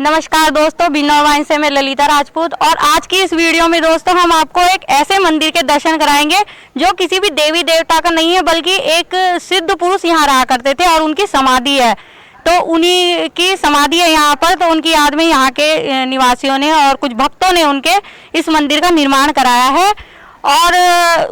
नमस्कार दोस्तों, बिना वाइन से मैं ललिता राजपूत। और आज की इस वीडियो में दोस्तों हम आपको एक ऐसे मंदिर के दर्शन कराएंगे जो किसी भी देवी देवता का नहीं है, बल्कि एक सिद्ध पुरुष यहाँ रहा करते थे और उनकी समाधि है। तो उन्हीं की समाधि है यहाँ पर। तो उनकी याद में यहाँ के निवासियों ने और कुछ भक्तों ने उनके इस मंदिर का निर्माण कराया है और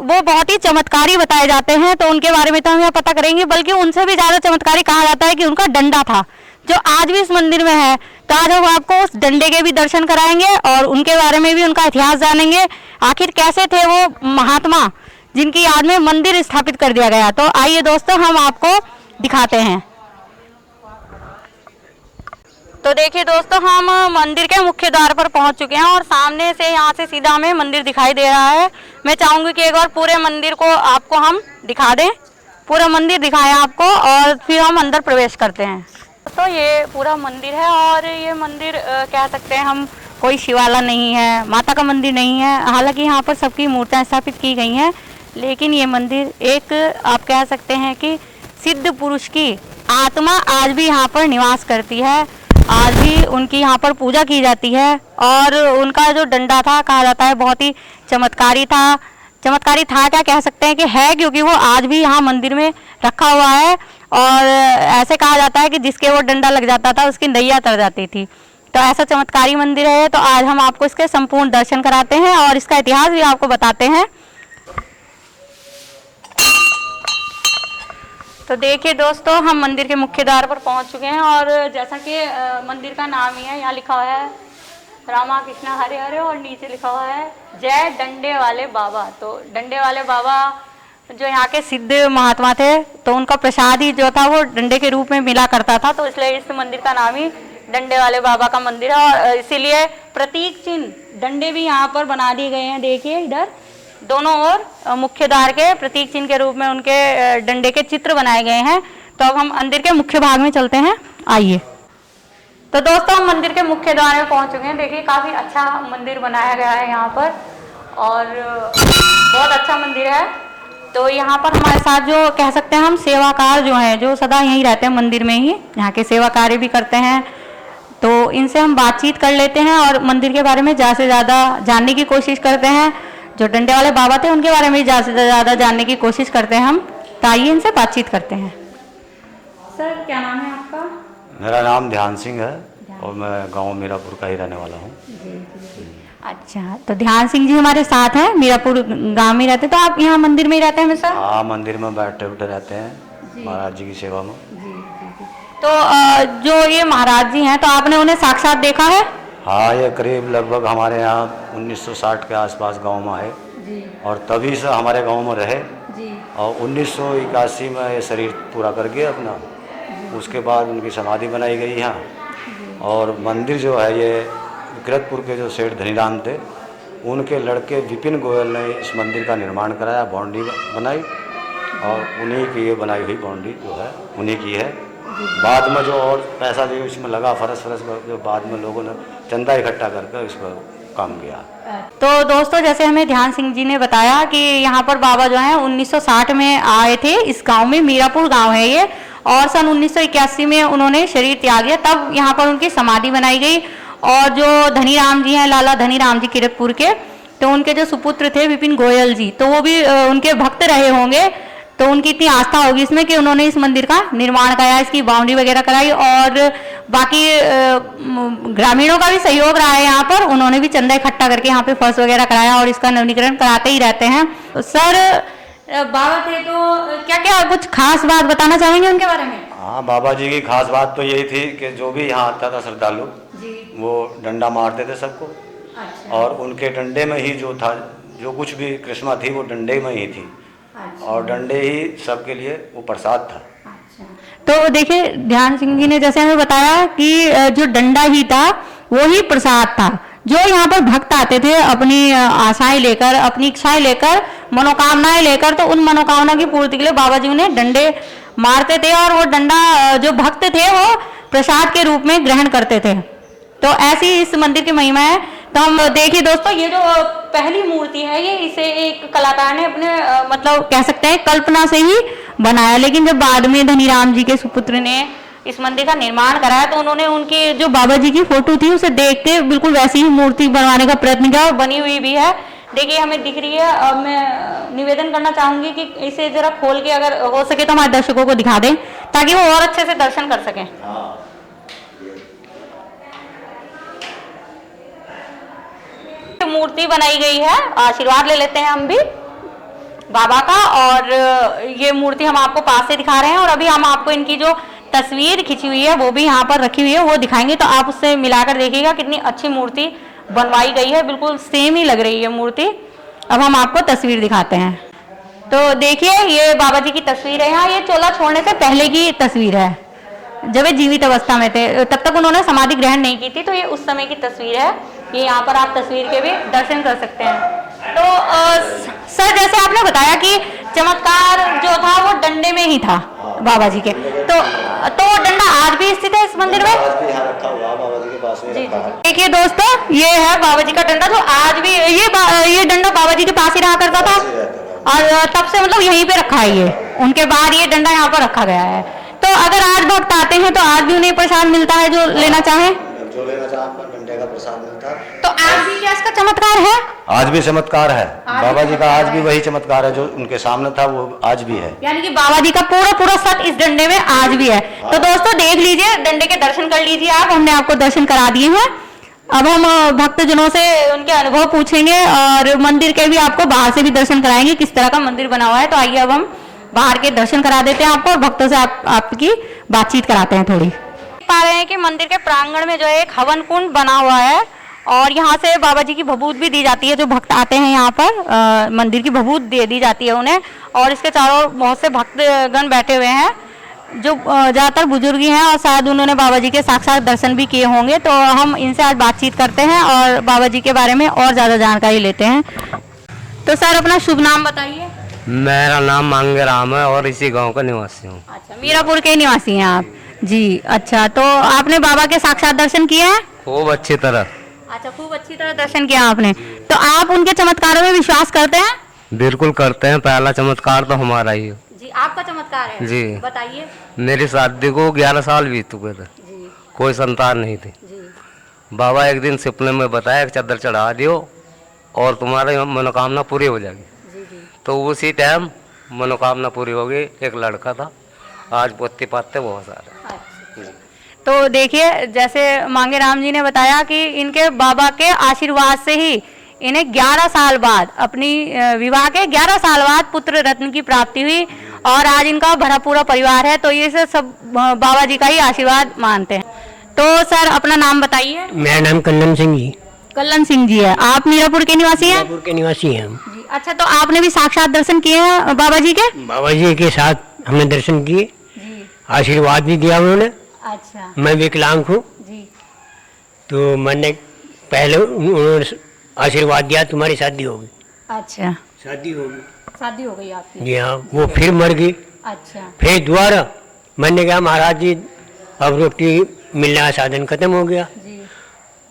वो बहुत ही चमत्कारी बताए जाते हैं। तो उनके बारे में तो हम यहाँ पता करेंगे, बल्कि उनसे भी ज़्यादा चमत्कारी कहा जाता है कि उनका डंडा था जो आज भी इस मंदिर में है। तो आज हम आपको उस डंडे के भी दर्शन कराएंगे और उनके बारे में भी, उनका इतिहास जानेंगे, आखिर कैसे थे वो महात्मा जिनकी याद में मंदिर स्थापित कर दिया गया। तो आइए दोस्तों हम आपको दिखाते हैं। तो देखिए दोस्तों, हम मंदिर के मुख्य द्वार पर पहुंच चुके हैं और सामने से यहाँ से सीधा हमें मंदिर दिखाई दे रहा है। मैं चाहूँगी कि एक बार पूरे मंदिर को आपको हम दिखा दें, पूरा मंदिर दिखाएं आपको और फिर हम अंदर प्रवेश करते हैं। तो ये पूरा मंदिर है और ये मंदिर कह सकते हैं हम, कोई शिवाला नहीं है, माता का मंदिर नहीं है। हालांकि यहाँ पर सबकी मूर्तियाँ स्थापित की गई हैं, लेकिन ये मंदिर एक आप कह सकते हैं कि सिद्ध पुरुष की आत्मा आज भी यहाँ पर निवास करती है। आज भी उनकी यहाँ पर पूजा की जाती है और उनका जो डंडा था, कहा जाता है बहुत ही चमत्कारी था। चमत्कारी था क्या कह सकते हैं कि है, क्योंकि वो आज भी यहाँ मंदिर में रखा हुआ है और ऐसे कहा जाता है कि जिसके वो डंडा लग जाता था उसकी नैया तर जाती थी। तो ऐसा चमत्कारी मंदिर है। तो आज हम आपको इसके संपूर्ण दर्शन कराते हैं और इसका इतिहास भी आपको बताते हैं। तो देखिए दोस्तों, हम मंदिर के मुख्य द्वार पर पहुंच चुके हैं और जैसा कि मंदिर का नाम ही है, यहाँ लिखा हुआ है रामा कृष्णा हरे हरे और नीचे लिखा हुआ है जय डंडे वाले बाबा। तो डंडे वाले बाबा जो यहाँ के सिद्ध महात्मा थे, तो उनका प्रसाद ही जो था वो डंडे के रूप में मिला करता था। तो इसलिए इस मंदिर का नाम ही डंडे वाले बाबा का मंदिर है और इसीलिए प्रतीक चिन्ह डंडे भी यहाँ पर बना दिए गए हैं। देखिए इधर दोनों ओर मुख्य द्वार के प्रतीक चिन्ह के रूप में उनके डंडे के चित्र बनाए गए हैं। तो अब हम मंदिर के मुख्य भाग में चलते हैं, आइए। तो दोस्तों हम मंदिर के मुख्य द्वार में पहुंच चुके हैं। देखिए काफ़ी अच्छा मंदिर बनाया गया है यहाँ पर और बहुत अच्छा मंदिर है। तो यहाँ पर हमारे साथ जो कह सकते हैं हम सेवाकार जो हैं, जो सदा यहीं रहते हैं मंदिर में ही, यहाँ के सेवा कार्य भी करते हैं। तो इनसे हम बातचीत कर लेते हैं और मंदिर के बारे में ज़्यादा से ज़्यादा जानने की कोशिश करते हैं। जो डंडे वाले बाबा थे उनके बारे में ज़्यादा से ज़्यादा जानने की कोशिश करते हैं हम। तो आइए इनसे बातचीत करते हैं। सर क्या नाम है आपका? मेरा नाम ध्यान सिंह है और मैं गांव मीरापुर का ही रहने वाला हूँ। अच्छा, तो ध्यान सिंह जी हमारे साथ हैं, मीरापुर गांव में रहते। तो आप यहाँ मंदिर में ही रहते हैं हमेशा? हाँ, मंदिर में बैठे बैठे रहते हैं महाराज जी की सेवा में। तो जो ये महाराज जी हैं, तो आपने उन्हें साक्षात देखा है? हाँ, ये करीब लगभग हमारे यहाँ 1960 के आसपास गांव में आए और तभी से हमारे गांव में रहे और 1981 में ये शरीर पूरा कर गए अपना। उसके बाद उनकी समाधि बनाई गई यहाँ। और मंदिर जो है ये विक्रतपुर के जो सेठ धनीराम थे, उनके लड़के विपिन गोयल ने इस मंदिर का निर्माण कराया, बाउंड्री बनाई और उन्हीं की ये बनाई हुई बाउंड्री जो है उन्हीं की है। बाद में जो और पैसा जो इसमें लगा, फरस जो बाद में लोगों ने चंदा इकट्ठा करके इस पर काम किया। तो दोस्तों जैसे हमें ध्यान सिंह जी ने बताया कि यहाँ पर बाबा जो हैं 1960 में आए थे इस गांव में, मीरापुर गांव है ये, और सन 1981 में उन्होंने शरीर त्याग दिया। तब यहाँ पर उनकी समाधि बनाई गई और जो धनीराम जी हैं, लाला धनीराम जी किरतपुर के, तो उनके जो सुपुत्र थे विपिन गोयल जी, तो वो भी उनके भक्त रहे होंगे। तो उनकी इतनी आस्था होगी इसमें कि उन्होंने इस मंदिर का निर्माण कराया, इसकी बाउंड्री वगैरह कराई और बाकी ग्रामीणों का भी सहयोग रहा है यहाँ पर। उन्होंने भी चंदा इकट्ठा करके यहाँ पे फर्श वगैरह कराया और इसका नवीनीकरण कराते ही रहते हैं। तो सर बाबा थे, तो क्या क्या कुछ खास बात बताना चाहेंगे उनके बारे में? हाँ, बाबा जी की खास बात तो यही थी कि जो भी यहाँ आता था श्रद्धालु वो डंडा मारते थे सबको। अच्छा। और उनके डंडे में ही जो था, जो कुछ भी कृष्णा थी वो डंडे में ही थी। अच्छा। और डंडे ही सबके लिए वो प्रसाद था। अच्छा। तो देखिए ध्यान सिंह जी ने जैसे हमें बताया कि जो डंडा ही था वो ही प्रसाद था। जो यहाँ पर भक्त आते थे अपनी आशाएं लेकर, अपनी इच्छाएं लेकर, मनोकामनाएं लेकर, तो उन मनोकामना की पूर्ति के लिए बाबा जी उन्हें डंडे मारते थे और वो डंडा जो भक्त थे वो प्रसाद के रूप में ग्रहण करते थे। तो ऐसी इस मंदिर की महिमा है। तो हम देखिए दोस्तों, ये जो पहली मूर्ति है ये इसे एक कलाकार ने अपने मतलब कह सकते हैं कल्पना से ही बनाया, लेकिन जब बाद में धनीराम जी के सुपुत्र ने इस मंदिर का निर्माण कराया, तो उन्होंने उनकी जो बाबा जी की फोटो थी उसे देख के बिल्कुल वैसी ही मूर्ति बनवाने का प्रयत्न किया और बनी हुई भी है। देखिए हमें दिख रही है। अब मैं निवेदन करना चाहूंगी कि इसे जरा खोल के अगर हो सके तो हमारे दर्शकों को दिखा दें ताकि वो और अच्छे से दर्शन कर सकें। मूर्ति बनाई गई है, आशीर्वाद ले लेते हैं हम भी बाबा का। और ये मूर्ति हम आपको पास से दिखा रहे हैं और अभी हम आपको इनकी जो तस्वीर खिंची हुई है वो भी यहाँ पर रखी हुई है वो दिखाएंगे, तो आप उससे मिलाकर देखिएगा कितनी अच्छी मूर्ति बनवाई गई है, बिल्कुल सेम ही लग रही है मूर्ति। अब हम आपको तस्वीर दिखाते हैं। तो देखिए ये बाबा जी की तस्वीर है। यहाँ ये चोला छोड़ने से पहले की तस्वीर है, जब वे जीवित अवस्था में थे, तब तक उन्होंने समाधि ग्रहण नहीं की थी, तो ये उस समय की तस्वीर है। ये यहाँ पर आप तस्वीर के भी दर्शन कर सकते हैं। तो सर जैसे आपने बताया कि चमत्कार जो था वो डंडे में ही था बाबा जी के, तो डंडा आज भी स्थित है इस मंदिर में? आज भी यहाँ रखा हुआ बाबा जी के पास में रखा है। देखिए दोस्तों ये है बाबा जी का डंडा, जो आज भी ये डंडा बाबा जी के पास ही रहा करता था और तब से मतलब यहीं पे रखा है ये, उनके बाद ये डंडा यहाँ पर रखा गया है। तो अगर आज भक्त आते हैं तो आज भी उन्हें प्रसाद मिलता है, जो लेना चाहे डंडे का प्रसाद मिलता है। तो आज भी क्या इसका चमत्कार है? आज भी चमत्कार है बाबा जी का, आज भी वही चमत्कार है जो उनके सामने था वो आज भी है। यानी कि बाबा जी का पूरा सत इस डंडे में आज भी है। तो दोस्तों देख लीजिए, डंडे के दर्शन कर लीजिए आप, हमने आपको दर्शन करा दिए हैं। अब हम भक्तजनों से उनके अनुभव पूछेंगे और मंदिर के भी आपको बाहर से भी दर्शन कराएंगे, किस तरह का मंदिर बना हुआ है। तो आइए अब हम बाहर के दर्शन करा देते हैं आपको और भक्तों से आपकी बातचीत कराते हैं थोड़ी। पा रहे हैं कि मंदिर के प्रांगण में जो है एक हवन कुंड बना हुआ है और यहाँ से बाबा जी की भभूत भी दी जाती है। जो भक्त आते हैं यहाँ पर मंदिर की भभूत दे दी जाती है उन्हें, और इसके चारों ओर बहुत से भक्तगण बैठे हुए हैं जो ज़्यादातर बुजुर्ग ही हैं और शायद उन्होंने बाबा जी के साक्षात दर्शन भी किए होंगे। तो हम इनसे आज बातचीत करते हैं और बाबा जी के बारे में और ज़्यादा जानकारी लेते हैं। तो सर अपना शुभ नाम बताइए। मेरा नाम मांगे राम है और इसी गांव का निवासी हूँ। अच्छा, मीरापुर के निवासी हैं आप जी। अच्छा, तो आपने बाबा के साक्षात दर्शन किए हैं? खूब अच्छी तरह। अच्छा, खूब अच्छी तरह दर्शन किया आपने। तो आप उनके चमत्कारों में विश्वास करते हैं? बिल्कुल करते हैं, पहला चमत्कार तो हमारा ही है जी। आपका चमत्कार है जी, बताइए। मेरी शादी को 11 साल बीत चुके थे जी कोई संतान नहीं थी जी। बाबा एक दिन सपने में बताया कि चादर चढ़ा दियो और तुम्हारी मनोकामना पूरी हो जाएगी। जी जी। तो उसी टाइम मनोकामना पूरी हो गई। एक लड़का था, आज पोते पाते बहुत सारे। तो देखिए जैसे मांगे राम जी ने बताया कि इनके बाबा के आशीर्वाद से ही इन्हें 11 साल बाद अपनी विवाह के 11 साल बाद पुत्र रत्न की प्राप्ति हुई और आज इनका भरा पूरा परिवार है। तो ये सब बाबा जी का ही आशीर्वाद मानते हैं। तो सर अपना नाम बताइए। मेरा नाम कल्लन सिंह जी। कल्लन सिंह जी है। आप मीरापुर के निवासी हैं? मीरापुर के निवासी हैं हम जी। अच्छा, तो आपने भी साक्षात दर्शन किए हैं बाबा जी के? बाबा जी के साथ हमने दर्शन किए, आशीर्वाद भी दिया उन्होंने। अच्छा मैं विकलांग हूँ जी। तो मैंने पहले उन्होंने आशीर्वाद दिया तुम्हारी शादी होगी। अच्छा, शादी होगी। शादी हो गई आपकी? जी हाँ। वो फिर मर गई। अच्छा। फिर दोबारा मैंने कहा महाराज जी अब रोटी मिलने का साधन खत्म हो गया। जी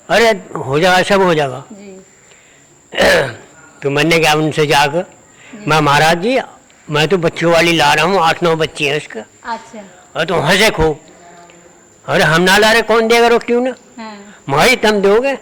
अरे हो जाएगा, सब हो जाएगा। जी। तो मैंने कहा उनसे जाकर, मैं महाराज जी मैं तो बच्चों वाली ला रहा हूँ, 8-9 बच्चे हैं उसका। अच्छा। और तो हंसे खूब, अरे हम ना ला रहे, कौन देगा रोटी उन्हें? हाँ माँ जी तुम दोगे?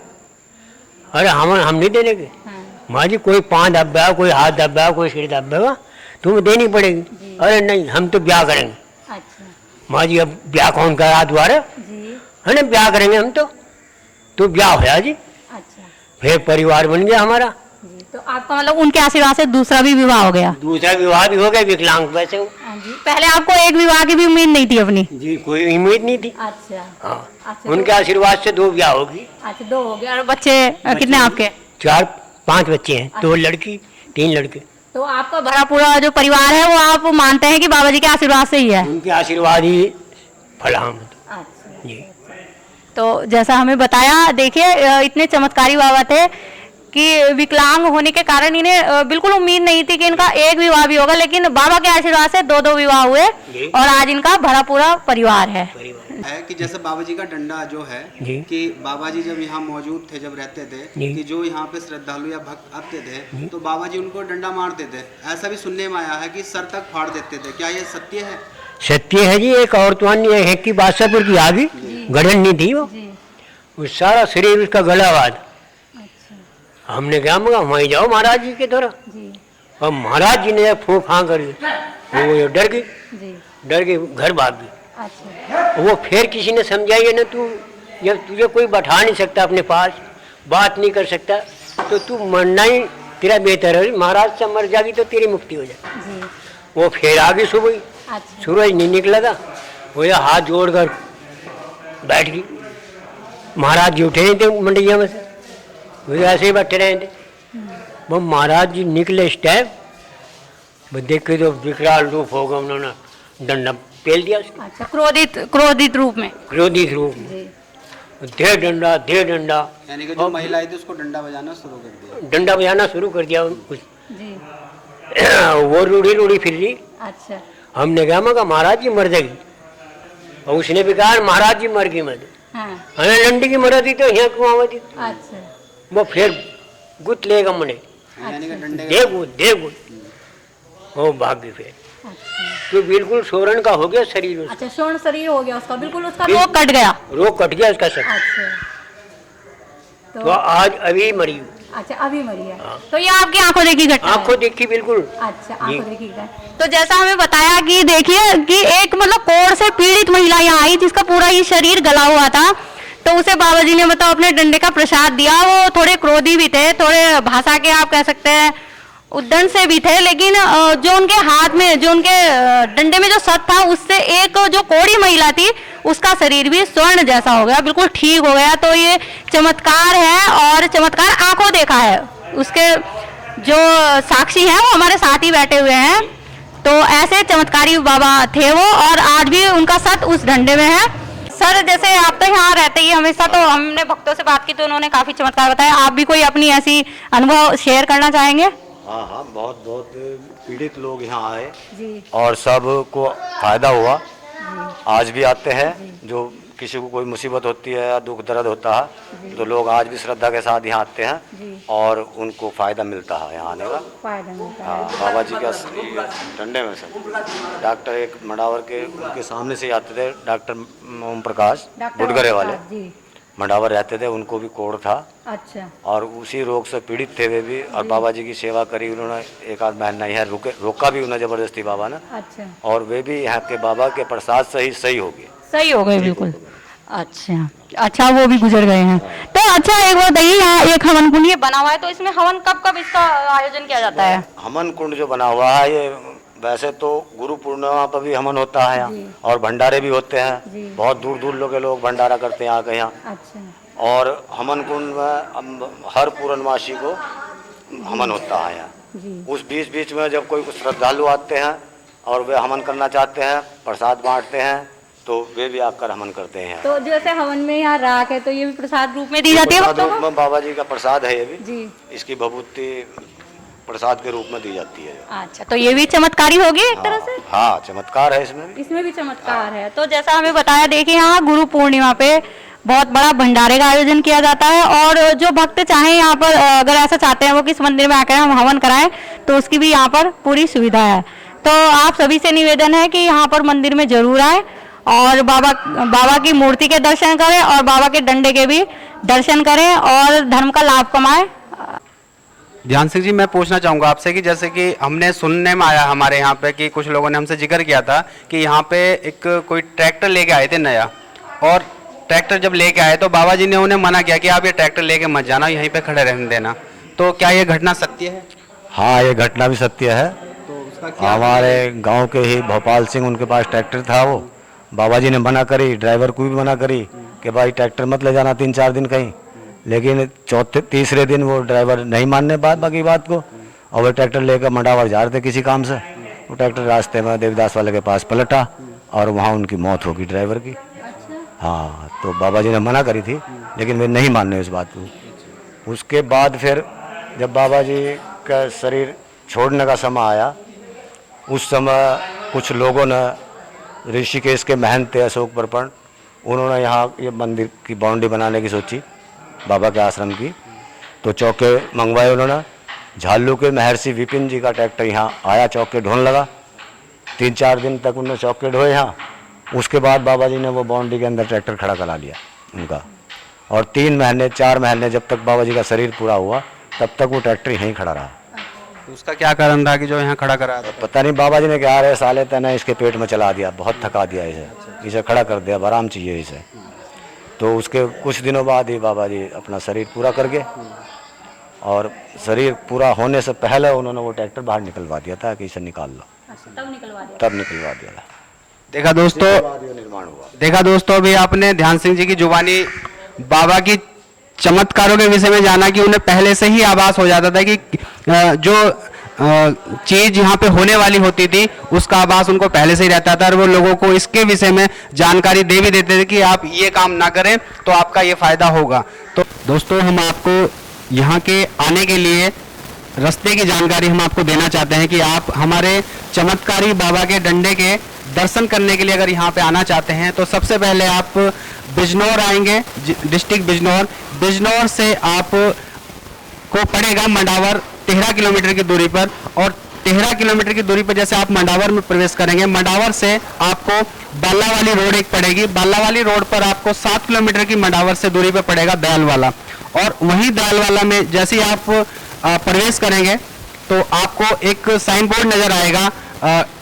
अरे हम नहीं देने के। हाँ। माँ जी कोई पाँव दबा, कोई हाथ दबा, कोई सिर दबेगा, तुम्हें देनी पड़ेगी। अरे नहीं हम तो ब्याह करेंगे। अच्छा माँ जी अब ब्याह कौन करा दोबारा? जी। है ना, ब्याह करेंगे हम तो ब्याह होया जी। अच्छा फिर परिवार बन गया हमारा जी। तो आपका मतलब उनके आशीर्वाद से दूसरा भी विवाह हो गया? दूसरा विवाह भी हो गया, विकलांग वैसे हूँ। हाँ जी। पहले आपको एक विवाह की भी उम्मीद नहीं थी अपनी? जी कोई उम्मीद नहीं थी। अच्छा। हाँ। अच्छा, उनके आशीर्वाद से 2 ब्याह होगी। अच्छा 2 हो गया। और बच्चे कितने आपके? 4-5 बच्चे हैं, 2 लड़की 3 लड़के। तो आपका भरा पूरा जो परिवार है वो आप मानते हैं कि बाबा जी के आशीर्वाद से ही है? उनके आशीर्वाद ही फला हम अच्छा जी। तो जैसा हमें बताया, देखिए इतने चमत्कारी बाबा थे कि विकलांग होने के कारण इन्हें बिल्कुल उम्मीद नहीं थी कि इनका एक विवाह भी होगा, लेकिन बाबा के आशीर्वाद से 2-2 विवाह हुए और आज इनका भरा पूरा परिवार है कि जैसे बाबा जी का डंडा जो है कि बाबा जी जब यहाँ मौजूद थे, जब रहते थे, कि जो यहाँ पे श्रद्धालु या भक्त आते थे तो बाबा जी उनको डंडा मारते थे। ऐसा भी सुनने में आया है कि सर तक फाड़ देते थे, क्या ये सत्य है? सत्य है जी। एक औरतवानी है की बादशाहपुर की आ गई, गढ़न नहीं थी वो सारा शरीर उसका गला हुआ था। हमने क्या मगा वहीं जाओ महाराज जी के तरह। और महाराज जी ने फूंक हाँ कर वो डर गई, डर के घर भाग गई। वो फिर किसी ने समझाई ना, तू जब तुझे कोई बैठा नहीं सकता अपने पास, बात नहीं कर सकता, तो तू मरना ही तेरा बेहतर है। महाराज से मर जाएगी तो तेरी मुक्ति हो जाए। वो फिर आगे सुबह सूरज नहीं निकला था, वो ये हाथ जोड़कर बैठ गई। महाराज जी उठे नहीं थे मंडिया में से, वो ऐसे ही बैठे रहे थे। वो महाराज जी निकले इस टाइम, वो देख के तो विकराल रूप होगा, उन्होंने डंडा पेल दिया उसको। अच्छा, क्रोधित रूप में, क्रोधित रूप में दे डंडा दे डंडा। यानी कि जो महिला थी उसको डंडा बजाना शुरू कर दिया, डंडा बजाना शुरू कर दिया कुछ। वो रूढ़ी फिर रही। अच्छा, हमने कहा मगा महाराज जी मर जाएगी, और उसने भी कहा महाराज जी मर गई मर। हमें डंडी की मरद थी तो यहाँ क्यों आवा थी। अच्छा, वो फिर गुत लेगा मने, यानी कि डंडे दे गुत वो भाग गई फिर। तो बिल्कुल सोरण का हो गया शरीर उसका। अच्छा, स्वर्ण शरीर हो गया उसका, बिल्कुल उसका रोग कट गया। रोग कट गया उसका सब। अच्छा, तो आज अभी मरी। अच्छा, अभी मरी है। तो ये आपकी आंखों देखी घटना है? आंखों देखी बिल्कुल। अच्छा, आंखों देखी घटना। तो जैसा हमें बताया कि देखिए कि एक मतलब कोढ़ से पीड़ित महिला यहाँ आई जिसका पूरा ही शरीर गला हुआ था। तो उसे बाबा जी ने मतलब अपने डंडे का प्रसाद दिया। वो थोड़े क्रोधी भी थे, थोड़े भाषा के आप कह सकते हैं उद्दंड से भी थे, लेकिन जो उनके हाथ में, जो उनके डंडे में जो सत था, उससे एक जो कोढ़ी महिला थी उसका शरीर भी स्वर्ण जैसा हो गया, बिल्कुल ठीक हो गया। तो ये चमत्कार है, और चमत्कार आंखों देखा है। उसके जो साक्षी हैं वो हमारे साथ ही बैठे हुए हैं। तो ऐसे चमत्कारी बाबा थे वो, और आज भी उनका सत उस डंडे में है। सर, जैसे आप तो यहाँ रहते ही हमेशा, तो हमने भक्तों से बात की तो उन्होंने काफी चमत्कार बताया। आप भी कोई अपनी ऐसी अनुभव शेयर करना चाहेंगे? हाँ, बहुत पीड़ित लोग यहाँ आए जी, और सबको फायदा हुआ। आज भी आते हैं, जो किसी को कोई मुसीबत होती है या दुख दर्द होता है तो लोग आज भी श्रद्धा के साथ यहाँ आते हैं और उनको फायदा मिलता है यहाँ आने का। फायदा मिलता है। हाँ, बाबा जी का डंडे में से डॉक्टर एक मंडावर के उनके सामने से आते थे, डॉक्टर ओम प्रकाश बुडगरे वाले मंडावर रहते थे, उनको भी कोढ़ था। अच्छा, और उसी रोग से पीड़ित थे वे भी, और बाबा जी की सेवा करी उन्होंने। एक आध महीना यहाँ रोका भी उन्हें जबरदस्ती बाबा ने। अच्छा, और वे भी यहाँ के बाबा के प्रसाद से ही सही हो गए। सही हो गए बिल्कुल। अच्छा, वो भी गुजर गए हैं। तो अच्छा, एक बात बताइए, यहाँ एक हवन कुंड ये बना हुआ है, तो इसमें हवन कब इसका आयोजन किया जाता है? हवन कुंड जो बना हुआ है ये वैसे तो गुरु पूर्णिमा पर भी हवन होता है यहाँ, और भंडारे भी होते हैं। बहुत दूर दूर के लोग भंडारा करते हैं आके यहाँ। अच्छा, और हवन कुंड में हर पूर्णमासी को हवन होता है यहाँ। उस बीच में जब कोई श्रद्धालु आते हैं और वे हवन करना चाहते हैं, प्रसाद बांटते हैं, तो वे भी आकर हवन करते हैं। तो जैसे हवन में यहाँ राख है, तो ये भी प्रसाद रूप में दी जाती है? प्रसाद रूप में बाबा जी का प्रसाद है ये भी जी। इसकी भभूति प्रसाद के रूप में दी जाती है। अच्छा, तो ये भी चमत्कारी होगी एक तरह से? हाँ, चमत्कार है इसमें भी चमत्कार है। तो जैसा हमें बताया, देखिए यहाँ गुरु पूर्णिमा पे बहुत बड़ा भंडारे का आयोजन किया जाता है, और जो भक्त चाहे यहाँ पर अगर ऐसा चाहते हैं वो किस मंदिर में आकर हम हवन कराएं, तो उसकी भी यहाँ पर पूरी सुविधा है। तो आप सभी से निवेदन है कि यहाँ पर मंदिर में जरूर आए और बाबा की मूर्ति के दर्शन करें और बाबा के डंडे के भी दर्शन करें और धर्म का लाभ कमाएं। ध्यान सिंह जी, मैं पूछना चाहूँगा आपसे कि जैसे कि हमने सुनने में आया हमारे यहाँ पे कि कुछ लोगों ने हमसे जिक्र किया था कि यहाँ पे एक कोई ट्रैक्टर लेके आए थे नया, और ट्रैक्टर जब लेके आए तो बाबा जी ने उन्हें मना किया कि आप ये ट्रैक्टर लेके मत जाना, यहीं पे खड़े रहने देना। तो क्या ये घटना सत्य है? हाँ, ये घटना भी सत्य है। तो उसका क्या? हमारे गांव के ही भोपाल सिंह, उनके पास ट्रैक्टर था। वो बाबा जी ने मना करी, ड्राइवर को भी मना करी कि भाई ट्रैक्टर मत ले जाना 3-4 दिन कहीं। लेकिन तीसरे दिन वो ड्राइवर नहीं मानने बाकी बात को, और वो ट्रैक्टर लेकर मंडावर जा रहे थे किसी काम से। वो ट्रैक्टर रास्ते में देवदास वाले के पास पलटा और वहाँ उनकी मौत होगी ड्राइवर की। हाँ, तो बाबा जी ने मना करी थी, लेकिन वे नहीं मानने इस बात को। उसके बाद फिर जब बाबा जी का शरीर छोड़ने का समय आया, उस समय कुछ लोगों ने, ऋषिकेश के महंत थे अशोक परपण, उन्होंने यहाँ ये मंदिर की बाउंड्री बनाने की सोची बाबा के आश्रम की। तो चौके मंगवाए उन्होंने। झालू के महर्षि विपिन जी का ट्रैक्टर यहाँ आया, चौके ढोने लगा। 3-4 दिन तक उन्होंने चौकेट हुए यहाँ। उसके बाद बाबा जी ने वो बाउंड्री के अंदर ट्रैक्टर खड़ा करा लिया उनका, और 3 महीने 4 महीने जब तक बाबा जी का शरीर पूरा हुआ तब तक वो ट्रैक्टर यहीं खड़ा रहा। तो उसका क्या कारण था कि जो यहाँ खड़ा करा था? पता नहीं बाबा जी ने क्या रहे साले तना इसके पेट में चला दिया, बहुत थका दिया इसे खड़ा कर दिया, आराम चाहिए इसे। तो उसके कुछ दिनों बाद ही बाबा जी अपना शरीर पूरा कर गए, और शरीर पूरा होने से पहले उन्होंने वो ट्रैक्टर बाहर निकलवा दिया था कि इसे निकाल लो, तब निकलवा दिया था। देखा दोस्तों, निर्माण हुआ। देखा दोस्तों, अभी आपने ध्यान सिंह जी की जुबानी बाबा की चमत्कारों के विषय में जाना कि उन्हें पहले से ही आभास हो जाता था कि जो चीज यहाँ पे होने वाली होती थी उसका आभास उनको पहले से ही रहता था, और वो लोगों को इसके विषय में जानकारी दे भी देते थे कि आप ये काम ना करें तो आपका ये फायदा होगा। तो दोस्तों, हम आपको यहाँ के आने के लिए रास्ते की जानकारी हम आपको देना चाहते हैं कि आप हमारे चमत्कारी बाबा के डंडे के दर्शन करने के लिए अगर यहाँ पे आना चाहते हैं तो सबसे पहले आप बिजनौर आएंगे, डिस्ट्रिक्ट बिजनौर। बिजनौर से आप को पड़ेगा मंडावर 13 किलोमीटर की दूरी पर, और 13 किलोमीटर की दूरी पर जैसे आप मंडावर में प्रवेश करेंगे, मंडावर से आपको बालावाली रोड एक पड़ेगी। बालावाली रोड पर आपको 7 किलोमीटर की मंडावर से दूरी पर पड़ेगा दयालवाला, और वहीं दयालवाला में जैसे ही आप प्रवेश करेंगे तो आपको एक साइन बोर्ड नजर आएगा,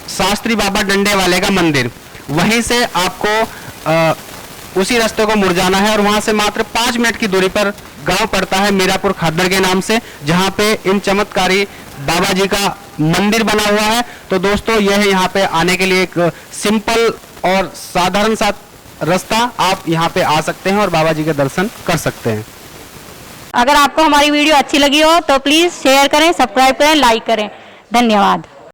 शास्त्री बाबा डंडे वाले का मंदिर। वहीं से आपको उसी रास्ते को मुड़ जाना है, और वहां से मात्र 5 मिनट की दूरी पर गांव पड़ता है मीरापुर खादर के नाम से, जहां पे इन चमत्कारी बाबा जी का मंदिर बना हुआ है। तो दोस्तों, यह यहाँ पे आने के लिए एक सिंपल और साधारण सा रास्ता, आप यहाँ पे आ सकते हैं और बाबा जी के दर्शन कर सकते हैं। अगर आपको हमारी वीडियो अच्छी लगी हो तो प्लीज़ शेयर करें, सब्सक्राइब करें, लाइक करें। धन्यवाद।